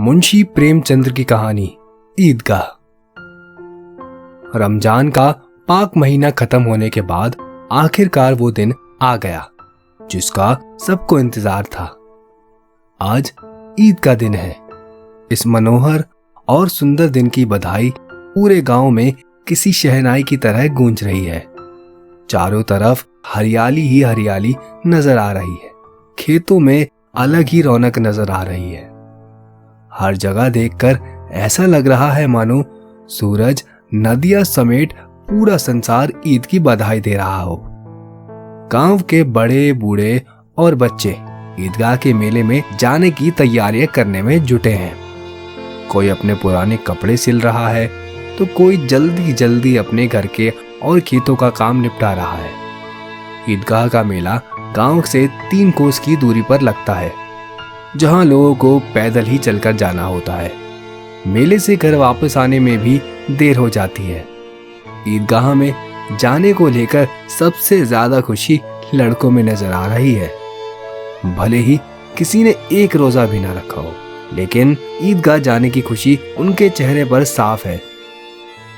मुंशी प्रेमचंद्र की कहानी ईदगाह। रमजान का पाक महीना खत्म होने के बाद आखिरकार वो दिन आ गया जिसका सबको इंतजार था। आज ईद का दिन है। इस मनोहर और सुंदर दिन की बधाई पूरे गांव में किसी शहनाई की तरह गूंज रही है। चारों तरफ हरियाली ही हरियाली नजर आ रही है। खेतों में अलग ही रौनक नजर आ रही है। हर जगह देखकर ऐसा लग रहा है मानो सूरज, नदियां समेत पूरा संसार ईद की बधाई दे रहा हो। गांव के बड़े बूढ़े और बच्चे ईदगाह के मेले में जाने की तैयारियां करने में जुटे हैं। कोई अपने पुराने कपड़े सिल रहा है तो कोई जल्दी जल्दी अपने घर के और खेतों का काम निपटा रहा है। ईदगाह का मेला गांव से 3 कोस की दूरी पर लगता है, जहां लोगों को पैदल ही चलकर जाना होता है। मेले से घर वापस आने में भी देर हो जाती है। ईदगाह में जाने को लेकर सबसे ज्यादा खुशी लड़कों में नजर आ रही है। भले ही किसी ने एक रोजा भी ना रखा हो, लेकिन ईदगाह जाने की खुशी उनके चेहरे पर साफ है।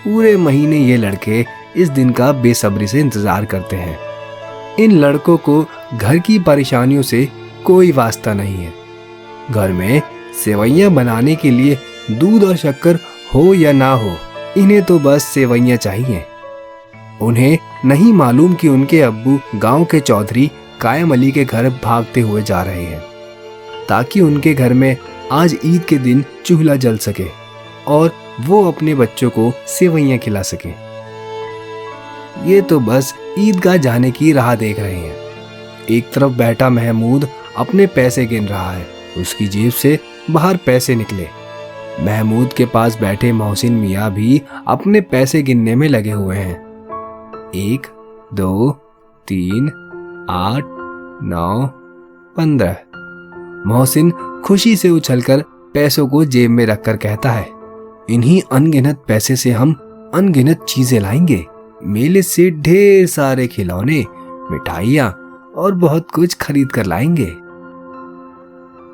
पूरे महीने ये लड़के इस दिन का बेसब्री से इंतजार करते हैं। इन लड़कों को घर की परेशानियों से कोई वास्ता नहीं है। घर में सेवइयां बनाने के लिए दूध और शक्कर हो या ना हो, इन्हें तो बस सेवइयां चाहिए। उन्हें नहीं मालूम कि उनके अब्बू गांव के चौधरी कायम अली के घर भागते हुए जा रहे हैं, ताकि उनके घर में आज ईद के दिन चूल्हा जल सके और वो अपने बच्चों को सेवइयां खिला सके। ये तो बस ईदगाह जाने की राह देख रहे हैं। एक तरफ बैठा महमूद अपने पैसे गिन रहा है। उसकी जेब से बाहर पैसे निकले। महमूद के पास बैठे मोहसिन मियाँ भी अपने पैसे गिनने में लगे हुए हैं। 1, 2, 3, 8, 9, 15। मोहसिन खुशी से उछलकर पैसों को जेब में रखकर कहता है, इन्हीं अनगिनत पैसे से हम अनगिनत चीजें लाएंगे। मेले से ढेर सारे खिलौने, मिठाइयाँ और बहुत कुछ खरीद कर लाएंगे।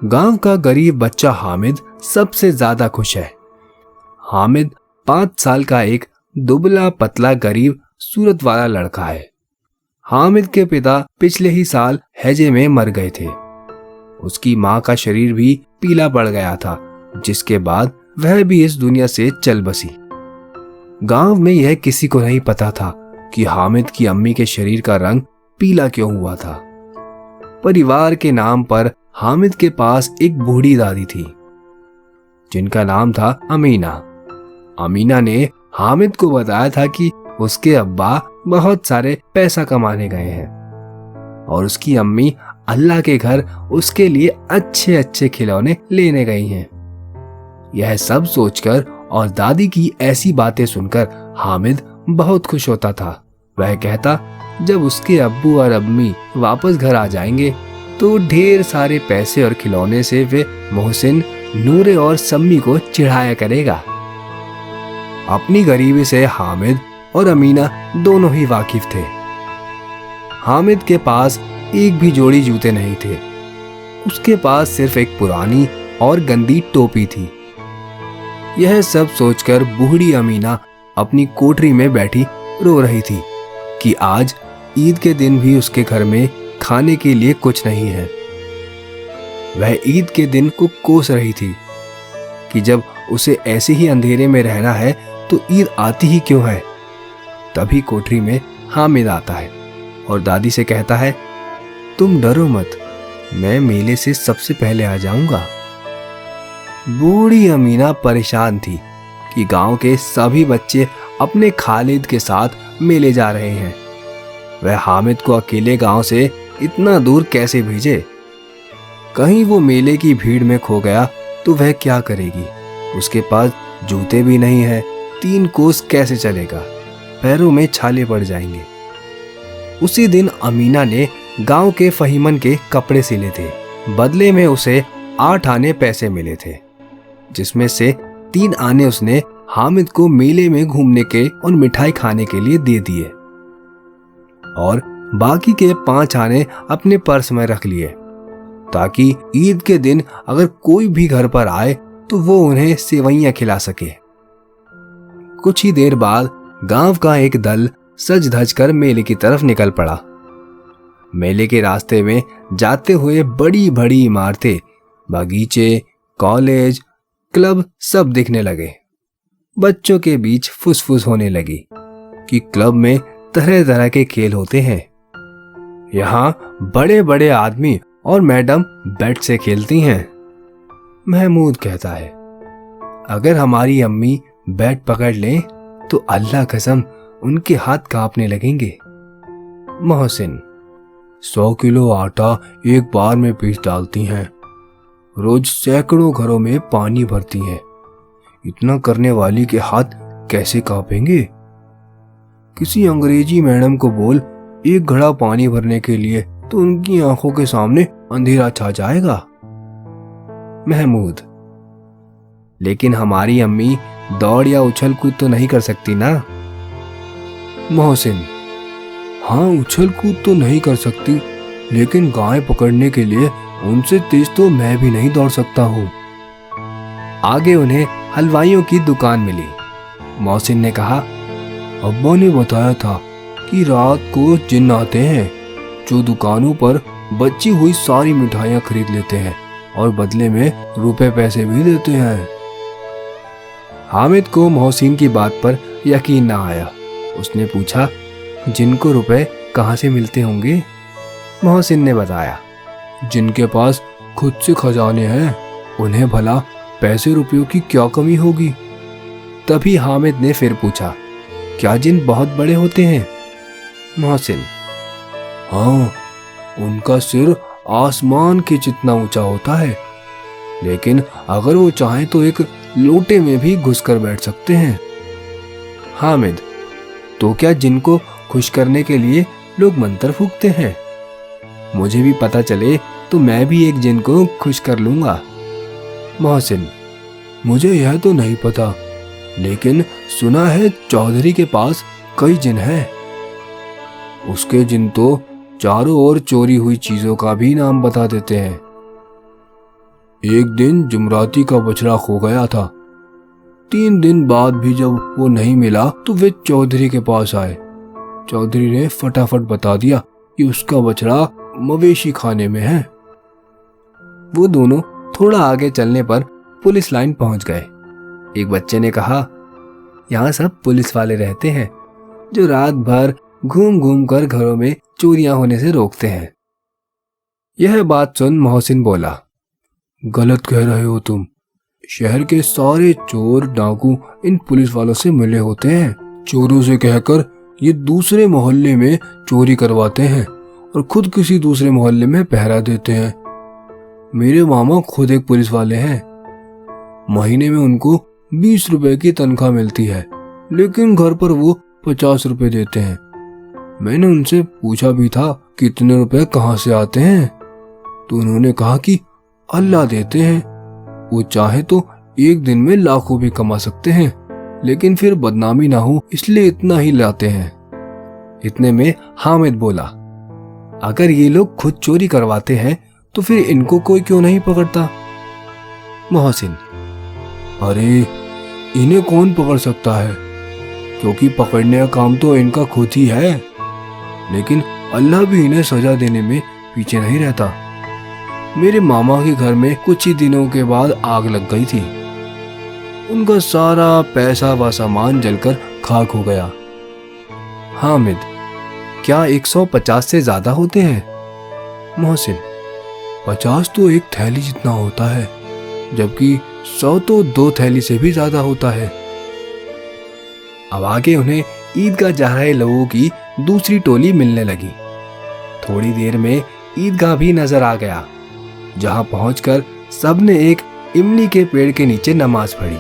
गांव का गरीब बच्चा हामिद सबसे ज्यादा खुश है। हामिद 5 साल का एक दुबला पतला गरीब सूरत वाला लड़का है। हामिद के पिता पिछले ही साल हैजे में मर गए थे। उसकी माँ का शरीर भी पीला पड़ गया था, जिसके बाद वह भी इस दुनिया से चल बसी। गांव में यह किसी को नहीं पता था कि हामिद की अम्मी के शरीर का रंग पीला क्यों हुआ था। परिवार के नाम पर हामिद के पास एक बूढ़ी दादी थी, जिनका नाम था अमीना। अमीना ने हामिद को बताया था कि उसके अब्बा बहुत सारे पैसा कमाने गए हैं और उसकी अम्मी अल्लाह के घर उसके लिए अच्छे अच्छे खिलौने लेने गई हैं। यह सब सोचकर और दादी की ऐसी बातें सुनकर हामिद बहुत खुश होता था। वह कहता, जब उसके अब्बू और अम्मी वापस घर आ जाएंगे तो ढेर सारे पैसे और खिलौने से वे मोहसिन, नूरे और सम्मी को चिढ़ाया करेगा। अपनी गरीबी से हामिद और अमीना दोनों ही वाकिफ थे। हामिद के पास एक भी जोड़ी जूते नहीं थे। उसके पास सिर्फ एक पुरानी और गंदी टोपी थी। यह सब सोचकर बूढ़ी अमीना अपनी कोठरी में बैठी रो रही थी कि आज ईद के दिन भी उसके घर में खाने के लिए कुछ नहीं है। वह ईद के दिन को कोस रही थी कि जब उसे ऐसे ही अंधेरे में रहना है तो ईद आती ही क्यों है। तभी कोठरी में हामिद आता है और दादी से कहता है, तुम डरो मत, मैं मेले से सबसे पहले आ जाऊंगा। बूढ़ी अमीना परेशान थी कि गांव के सभी बच्चे अपने खालिद के साथ मेले जा रहे हैं। वह हामिद को अकेले गांव से इतना दूर कैसे भेजे। कहीं वो मेले की भीड़ में खो गया तो वह क्या करेगी। उसके पास जूते भी नहीं है, 3 कोस कैसे चलेगा, पैरों में छाले पड़ जाएंगे। उसी दिन अमीना ने गांव के फहीमन के कपड़े सिले थे। बदले में उसे 8 आने पैसे मिले थे, जिसमें से 3 आने उसने हामिद को मेले में घूमने के और मिठाई खाने के लिए दे दिए और बाकी के 5 आने अपने पर्स में रख लिए, ताकि ईद के दिन अगर कोई भी घर पर आए तो वो उन्हें सेवइयां खिला सके। कुछ ही देर बाद गांव का एक दल सज धज कर मेले की तरफ निकल पड़ा। मेले के रास्ते में जाते हुए बड़ी बड़ी इमारतें, बगीचे, कॉलेज, क्लब सब दिखने लगे। बच्चों के बीच फुसफुस होने लगी कि क्लब में तरह तरह के खेल होते हैं। यहाँ बड़े बड़े आदमी और मैडम बैट से खेलती हैं। महमूद कहता है, अगर हमारी अम्मी बैट पकड़ लें तो अल्लाह कसम उनके हाथ कांपने लगेंगे। मोहसिन, 100 किलो आटा एक बार में पीस डालती हैं। रोज सैकड़ों घरों में पानी भरती हैं। इतना करने वाली के हाथ कैसे कांपेंगे? किसी अंग्रेजी मैडम को बोल एक घड़ा पानी भरने के लिए तो उनकी आंखों के सामने अंधेरा छा जाएगा। महमूद, लेकिन हमारी अम्मी दौड़ या उछल कूद तो नहीं कर सकती ना? मोहसिन, हाँ उछल कूद तो नहीं कर सकती, लेकिन गाय पकड़ने के लिए उनसे तेज तो मैं भी नहीं दौड़ सकता हूँ। आगे उन्हें हलवाइयों की दुकान मिली। मोहसिन ने कहा, अब्बा ने बताया था कि रात को जिन्न आते हैं जो दुकानों पर बची हुई सारी मिठाइयाँ खरीद लेते हैं और बदले में रुपए पैसे भी देते हैं। हामिद को मोहसिन की बात पर यकीन ना आया। उसने पूछा, जिनको रुपए कहाँ से मिलते होंगे? मोहसिन ने बताया, जिनके पास खुद से खजाने हैं उन्हें भला पैसे रुपयों की क्या कमी होगी। तभी हामिद ने फिर पूछा, क्या जिन बहुत बड़े होते हैं? मोहसिन, हाँ, उनका सिर आसमान के जितना ऊंचा होता है, लेकिन अगर वो चाहें तो एक लोटे में भी घुसकर बैठ सकते हैं। हामिद, तो क्या जिनको खुश करने के लिए लोग मंत्र फूंकते हैं? मुझे भी पता चले तो मैं भी एक जिन को खुश कर लूंगा। मोहसिन, मुझे यह तो नहीं पता, लेकिन सुना है चौधरी के पास कई जिन हैं। उसके जिन तो चारों ओर चोरी हुई चीजों का भी नाम बता देते हैं। एक दिन जुमराती का बछड़ा खो गया था। 3 दिन बाद भी जब वो नहीं मिला तो वे चौधरी के पास आए। चौधरी ने फटाफट बता दिया कि उसका बछड़ा मवेशी खाने में है। वो दोनों थोड़ा आगे चलने पर पुलिस लाइन पहुंच गए। एक बच्चे ने कहा, यहाँ सब पुलिस वाले रहते हैं जो रात भर घूम घूम कर घरों में चोरियां होने से रोकते हैं। यह बात सुन मोहसिन बोला, गलत कह रहे हो तुम। शहर के सारे चोर डाकू इन पुलिस वालों से मिले होते हैं। चोरों से कहकर ये दूसरे मोहल्ले में चोरी करवाते हैं और खुद किसी दूसरे मोहल्ले में पहरा देते हैं। मेरे मामा खुद एक पुलिस वाले हैं। महीने में उनको 20 रुपए की तनख्वाह मिलती है, लेकिन घर पर वो 50 रुपए देते हैं। मैंने उनसे पूछा भी था कितने रुपए कहाँ से आते हैं, तो उन्होंने कहा कि अल्लाह देते हैं। वो चाहे तो एक दिन में लाखों भी कमा सकते हैं, लेकिन फिर बदनामी ना हो इसलिए इतना ही लाते हैं। इतने में हामिद बोला, अगर ये लोग खुद चोरी करवाते हैं तो फिर इनको कोई क्यों नहीं पकड़ता? मोहसिन, अरे इन्हें कौन पकड़ सकता है, क्योंकि पकड़ने का काम तो इनका खुद ही है। लेकिन अल्लाह भी इन्हें सजा देने में पीछे नहीं रहता। मेरे मामा के घर में कुछ ही दिनों के बाद आग लग गई थी। उनका सारा पैसा व सामान जलकर खाक हो गया। हामिद, क्या 150 से ज्यादा होते हैं? मोहसिन, 50 तो एक थैली जितना होता है, जबकि 100 तो 2 थैली से भी ज्यादा होता है। अब आगे उन्हें ईदगाह जा रहे लोगों की दूसरी टोली मिलने लगी। थोड़ी देर में ईदगाह भी नजर आ गया, जहां पहुंचकर सबने एक इमली के पेड़ के नीचे नमाज पढ़ी।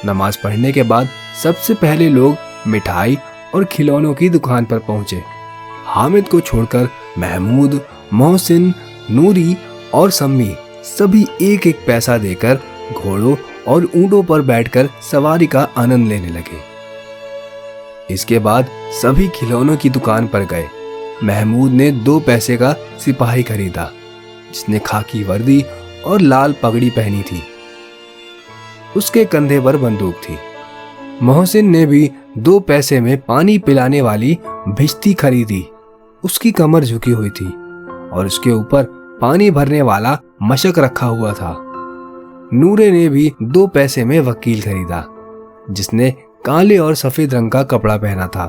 नमाज पढ़ने के बाद सबसे पहले लोग मिठाई और खिलौनों की दुकान पर पहुंचे। हामिद को छोड़कर महमूद, मोहसिन, नूरी और सम्मी सभी एक एक पैसा देकर घोड़ों और ऊंटों पर बैठकर सवारी का आनंद लेने लगे। इसके बाद सभी खिलौनों की दुकान पर गए। महमूद ने 2 पैसे का सिपाही खरीदा, जिसने खाकी वर्दी और लाल पगड़ी पहनी थी। उसके कंधे पर बंदूक थी। मोहसिन ने भी 2 पैसे में पानी पिलाने वाली भिश्ती खरीदी। उसकी कमर झुकी हुई थी और उसके ऊपर पानी भरने वाला मशक रखा हुआ था। नूरे ने भी 2 पैसे में वकील खरीदा, जिसने काले और सफेद रंग का कपड़ा पहना था।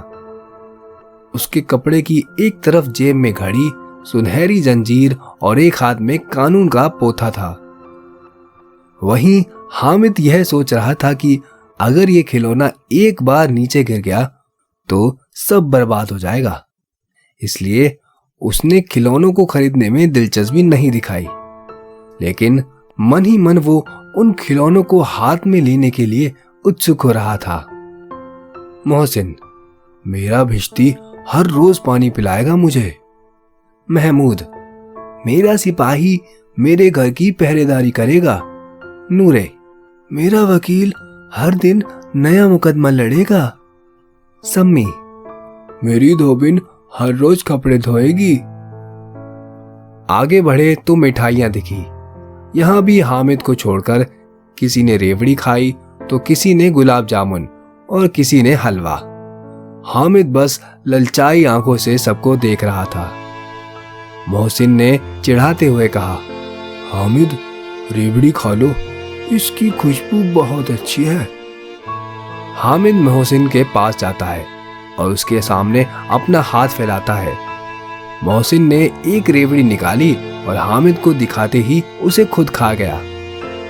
उसके कपड़े की एक तरफ जेब में घड़ी, सुनहरी जंजीर और एक हाथ में कानून का पोथा था। वहीं हामिद यह सोच रहा था कि अगर ये खिलौना एक बार नीचे गिर गया तो सब बर्बाद हो जाएगा। इसलिए उसने खिलौनों को खरीदने में दिलचस्पी नहीं दिखाई, लेकिन मन ही मन वो उन खिलौनों को हाथ में लेने के लिए उत्सुक हो रहा था। मोहसिन, मेरा भिश्ती हर रोज पानी पिलाएगा मुझे। महमूद, मेरा सिपाही मेरे घर की पहरेदारी करेगा। नूरे, मेरा वकील हर दिन नया मुकदमा लड़ेगा। सम्मी, मेरी धोबिन हर रोज कपड़े धोएगी। आगे बढ़े तो मिठाइयां दिखी। यहां भी हामिद को छोड़कर किसी ने रेवड़ी खाई तो किसी ने गुलाब जामुन और किसी ने हलवा। हामिद बस ललचाई आंखों से सबको देख रहा था। मोहसिन ने चिढ़ाते हुए कहा, हामिद, रेवड़ी खा लो, इसकी खुशबू बहुत अच्छी है। हामिद मोहसिन के पास जाता है और उसके सामने अपना हाथ फैलाता है। मोहसिन ने एक रेवड़ी निकाली और हामिद को दिखाते ही उसे खुद खा गया।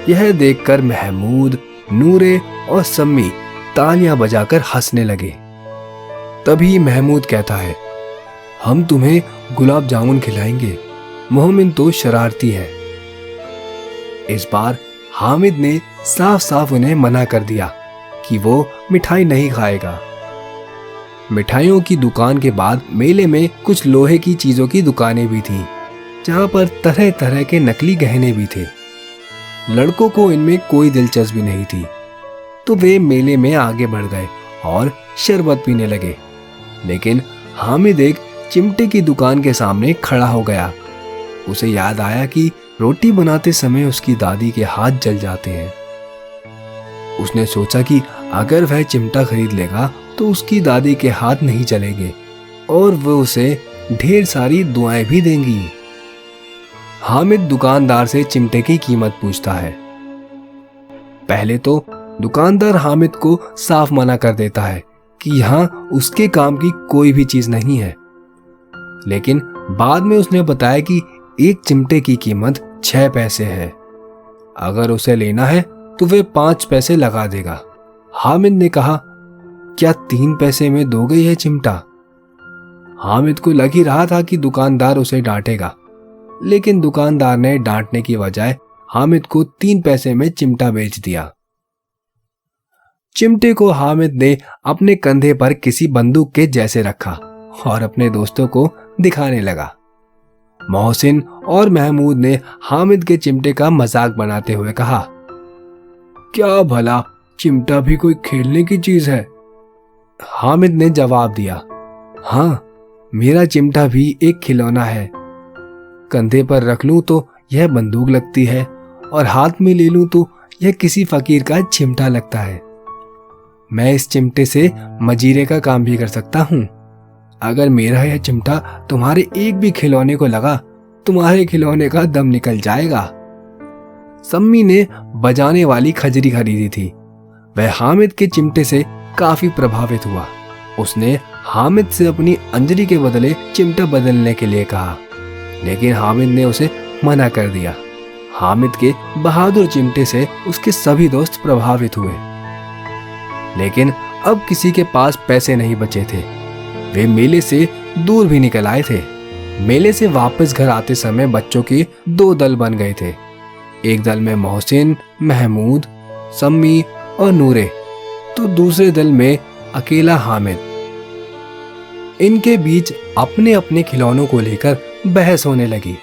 यह देखकर महमूद, नूरे और सम्मी तालियां बजाकर हंसने लगे। तभी महमूद कहता है, हम तुम्हें गुलाब जामुन खिलाएंगे, मोहमिन तो शरारती है। इस बार हामिद ने साफ साफ उन्हें मना कर दिया कि वो मिठाई नहीं खाएगा। मिठाइयों की दुकान के बाद मेले में कुछ लोहे की चीजों की दुकानें भी थीं, जहां पर तरह तरह के नकली गहने भी थे। लड़कों को इनमें कोई दिलचस्पी नहीं थी, तो वे मेले में आगे बढ़ गए और शरबत पीने लगे। लेकिन हामिद एक चिमटे की दुकान के सामने खड़ा हो गया। उसे याद आया कि रोटी बनाते समय उसकी दादी के हाथ जल जाते हैं। उसने सोचा कि अगर वह चिमटा खरीद लेगा तो उसकी दादी के हाथ नहीं जलेंगे और वो उसे ढेर सारी दुआएं भी देंगी। हामिद दुकानदार से चिमटे की कीमत पूछता है। पहले तो दुकानदार हामिद को साफ मना कर देता है कि यहाँ उसके काम की कोई भी चीज नहीं है, लेकिन बाद में उसने बताया कि एक चिमटे की कीमत 6 पैसे है। अगर उसे लेना है तो वे 5 पैसे लगा देगा। हामिद ने कहा, क्या 3 पैसे में दोगे यह चिमटा? हामिद को लग ही रहा था कि दुकानदार उसे डांटेगा, लेकिन दुकानदार ने डांटने की बजाय हामिद को 3 पैसे में चिमटा बेच दिया। चिमटे को हामिद ने अपने कंधे पर किसी बंदूक के जैसे रखा और अपने दोस्तों को दिखाने लगा। मोहसिन और महमूद ने हामिद के चिमटे का मजाक बनाते हुए कहा, क्या भला चिमटा भी कोई खेलने की चीज है? हामिद ने जवाब दिया, हाँ, मेरा चिमटा भी एक खिलौना है। कंधे पर रख लूं तो यह बंदूक लगती है और हाथ में ले लूं तो यह किसी फकीर का चिमटा लगता है। मैं इस चिमटे से मजीरे का काम भी कर सकता हूं। अगर मेरा यह चिमटा तुम्हारे एक भी खिलौने को लगा, तुम्हारे खिलौने का दम निकल जाएगा। सम्मी ने बजाने वाली खजरी खरीदी थी। वह हामिद के चिमटे से काफी प्रभावित हुआ। उसने हामिद से अपनी अंजलि के बदले चिमटा बदलने के लिए कहा, लेकिन हामिद ने उसे मना कर दिया। हामिद के बहादुर चिमटे से उसके सभी दोस्त प्रभावित हुए, लेकिन अब किसी के पास पैसे नहीं बचे थे। वे मेले से दूर भी निकल आए थे। मेले से वापस घर आते समय बच्चों के 2 दल बन गए थे। एक दल में मोहसिन, महमूद, सम्मी और नूरे, तो दूसरे दल में अकेला हामिद। इनके बीच अपने अपने खिलौनों को लेकर बहस होने लगी।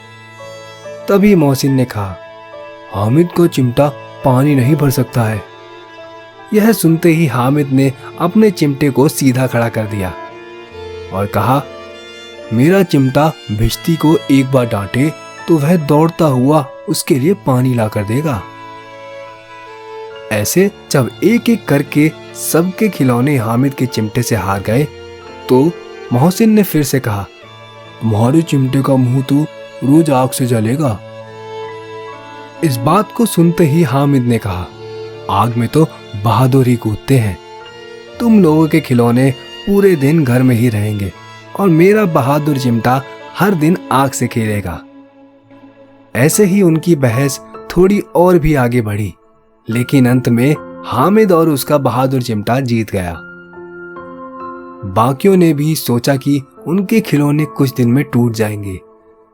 तभी मोहसिन ने कहा, हामिद को चिमटा पानी नहीं भर सकता है। यह सुनते ही हामिद ने अपने चिमटे को सीधा खड़ा कर दिया और कहा, मेरा चिमटा भिश्ती को एक बार डांटे तो वह दौड़ता हुआ उसके लिए पानी ला कर देगा। ऐसे जब एक एक करके सबके खिलौने हामिद के चिमटे से हार गए तो मोहसिन ने फिर से कहा, तुम्हारे चिमटे का मुंह तो रोज आग से जलेगा। इस बात को सुनते ही हामिद ने कहा, आग में तो बहादुर ही कूदते हैं। तुम लोगों के खिलौने पूरे दिन घर में ही रहेंगे और मेरा बहादुर चिमटा हर दिन आग से खेलेगा। ऐसे ही उनकी बहस थोड़ी और भी आगे बढ़ी, लेकिन अंत में हामिद और उसका बहादुर चिमटा जीत गया। बाकियों ने भी सोचा कि उनके खिलौने कुछ दिन में टूट जाएंगे,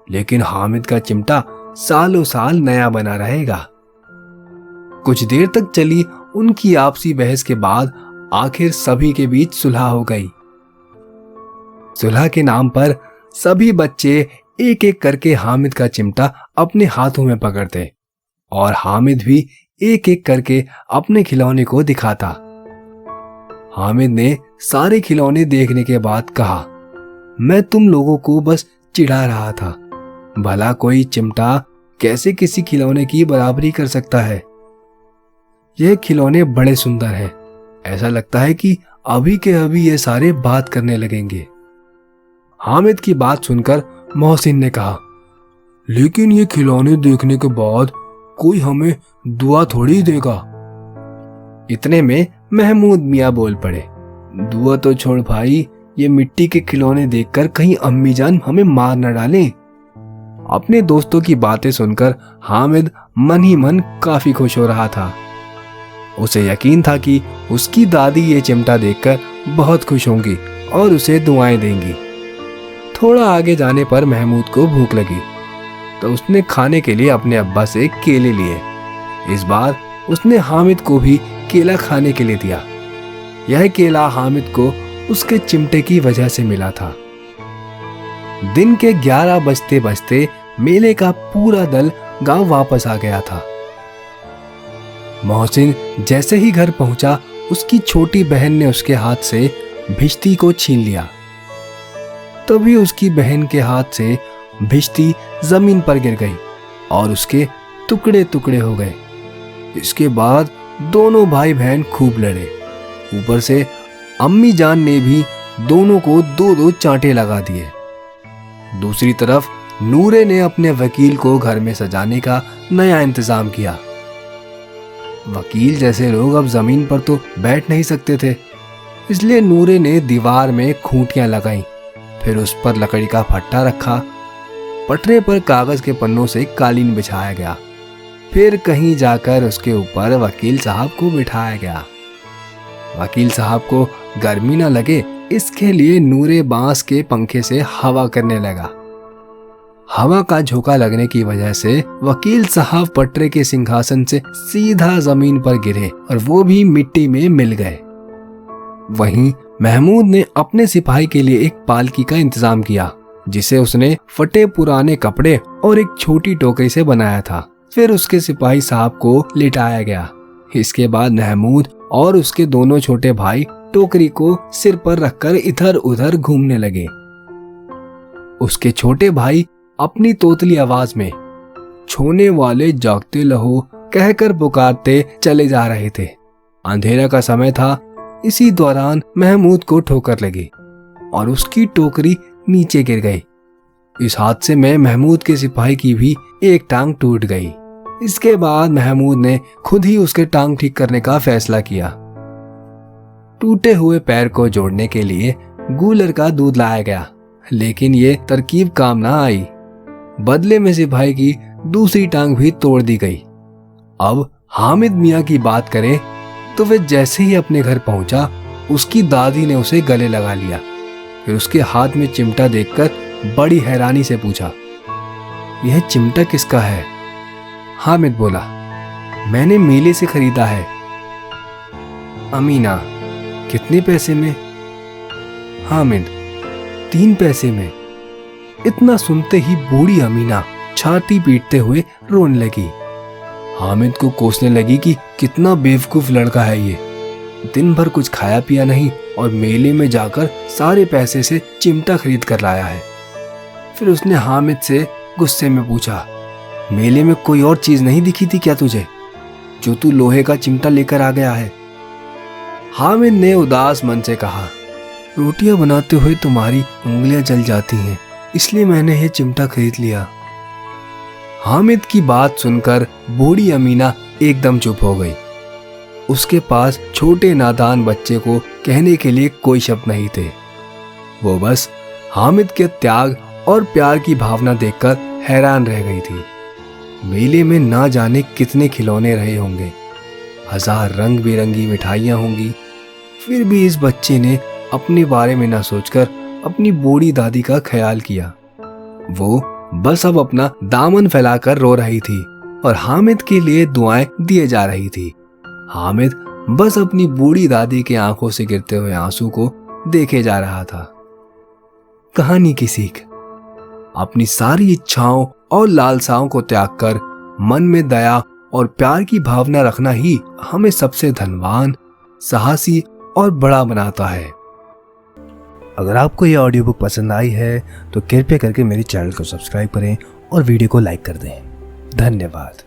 लेकिन हामिद का चिमटा सालों साल नया बना रहेगा। कुछ देर तक चली उनकी आपसी बहस के बाद आखिर सभी के बीच सुलह हो गई। सुलह के नाम पर सभी बच्चे एक एक करके हामिद का चिमटा अपने हाथों में पकड़ते और हामिद भी एक एक करके अपने खिलौने को दिखाता। हामिद ने सारे खिलौने देखने के बाद कहा, मैं तुम लोगों को बस चिढ़ा रहा था। भला कोई चिमटा कैसे किसी खिलौने की बराबरी कर सकता है। यह खिलौने बड़े सुंदर हैं। ऐसा लगता है कि अभी के अभी ये सारे बात करने लगेंगे। हामिद की बात सुनकर मोहसिन ने कहा, लेकिन ये खिलौने देखने के बाद कोई हमें दुआ थोड़ी देगा। इतने में महमूद मियाँ बोल पड़े, दुआ तो छोड़ भाई, ये मिट्टी के खिलौने देखकर कहीं अम्मी जान हमें मार न डालें। अपने दोस्तों की बातें सुनकर हामिद मन ही मन काफी खुश हो रहा था। उसे यकीन था कि उसकी दादी ये चिमटा देखकर बहुत खुश होंगी और उसे दुआएं देंगी। थोड़ा आगे जाने पर महमूद को भूख लगी तो उसने खाने के लिए अपने अब्बा से केले लिए। इस बार उसने हामिद को भी केला खाने के लिए दिया। यह केला हामिद को उसके चिमटे की वजह से मिला था। दिन के 11 बजते बजते मेले का पूरा दल गांव वापस आ गया था। मोहसिन जैसे ही घर पहुंचा, उसकी छोटी बहन ने उसके हाथ से भिश्ती को छीन लिया। तभी उसकी बहन के हाथ से भिश्ती जमीन पर गिर गई और उसके टुकड़े टुकड़े हो गए। इसके बाद दोनों भाई बहन खूब लड़े। ऊपर से अम्मी जान ने भी दोनों को 2-2 चांटे लगा दिए। दूसरी तरफ नूरे ने अपने वकील को घर में सजाने का नया इंतजाम किया। वकील जैसे लोग अब जमीन पर तो बैठ नहीं सकते थे, इसलिए नूरे ने दीवार में खूंटियां लगाई, फिर उस पर लकड़ी का फट्टा रखा। पटरे पर कागज के पन्नों से कालीन बिछाया गया। फिर कहीं जाकर उसके ऊपर वकील साहब को बिठाया गया। वकील साहब को गर्मी न लगे, इसके लिए नूरे बांस के पंखे से हवा करने लगा। हवा का झोंका लगने की वजह से वकील साहब पटरे के सिंहासन से सीधा जमीन पर गिरे और वो भी मिट्टी में मिल गए। वहीं महमूद ने अपने सिपाही के लिए एक पालकी का इंतजाम किया, जिसे उसने फटे पुराने कपड़े और एक छोटी टोकरी से बनाया था। फिर उसके सिपाही साहब को लिटाया गया। इसके बाद महमूद और उसके दोनों छोटे भाई टोकरी को सिर पर रखकर इधर उधर घूमने लगे। उसके छोटे भाई अपनी तोतली आवाज में छोने वाले जागते लहो कहकर पुकारते चले जा रहे थे। अंधेरा का समय था। इसी दौरान महमूद को ठोकर लगी और उसकी टोकरी नीचे गिर गई। इस हादसे में महमूद के सिपाही की भी एक टांग टूट गई। इसके बाद महमूद ने खुद ही उसके टांग ठीक करने का फैसला किया। टूटे हुए पैर को जोड़ने के लिए गूलर का दूध लाया गया, लेकिन ये तरकीब काम ना आई। बदले में सिपाही की दूसरी टांग भी तोड़ दी गई। अब हामिद मियाँ की बात करें तो वे जैसे ही अपने घर पहुंचा, उसकी दादी ने उसे गले लगा लिया। फिर उसके हाथ में चिमटा देखकर बड़ी हैरानी से पूछा, यह चिमटा किसका है? हामिद बोला, मैंने मेले से खरीदा है। अमीना, कितने पैसे में? हामिद, 3 पैसे में। इतना सुनते ही बूढ़ी अमीना छाती पीटते हुए रोने लगी। हामिद को कोसने लगी कि कितना बेवकूफ लड़का है ये, दिन भर कुछ खाया पिया नहीं और मेले में जाकर सारे पैसे से चिमटा खरीद कर लाया है। फिर उसने हामिद से गुस्से में पूछा, मेले में कोई और चीज नहीं दिखी थी क्या तुझे? जो तू लोहे का चिमटा लेकर आ गया है। हामिद ने उदास मन से कहा, रोटियां बनाते हुए तुम्हारी उंगलियां जल जाती हैं, इसलिए मैंने यह चिमटा खरीद लिया। हामिद की बात सुनकर बूढ़ी अमीना एकदम चुप हो गई। उसके पास छोटे नादान बच्चे को कहने के लिए कोई शब्द नहीं थे। वो बस हामिद के त्याग और प्यार की भावना देखकर हैरान रह गई थी। मेले में ना जाने कितने खिलौने रहे होंगे, 1000 रंग बिरंगी मिठाइयां होंगी, फिर भी इस बच्चे ने अपने बारे में ना सोचकर अपनी बूढ़ी दादी का ख्याल किया। वो बस अब अपना दामन फैलाकर रो रही थी और हामिद के लिए दुआएं दिए जा रही थी। हामिद बस अपनी बूढ़ी दादी के आंखों से गिरते हुए आंसू को देखे जा रहा था। कहानी की सीख, अपनी सारी इच्छाओं और लालसाओं को त्याग कर मन में दया और प्यार की भावना रखना ही हमें सबसे धनवान, साहसी और बड़ा बनाता है। अगर आपको यह ऑडियो बुक पसंद आई है तो कृपया करके मेरे चैनल को सब्सक्राइब करें और वीडियो को लाइक कर दें। धन्यवाद।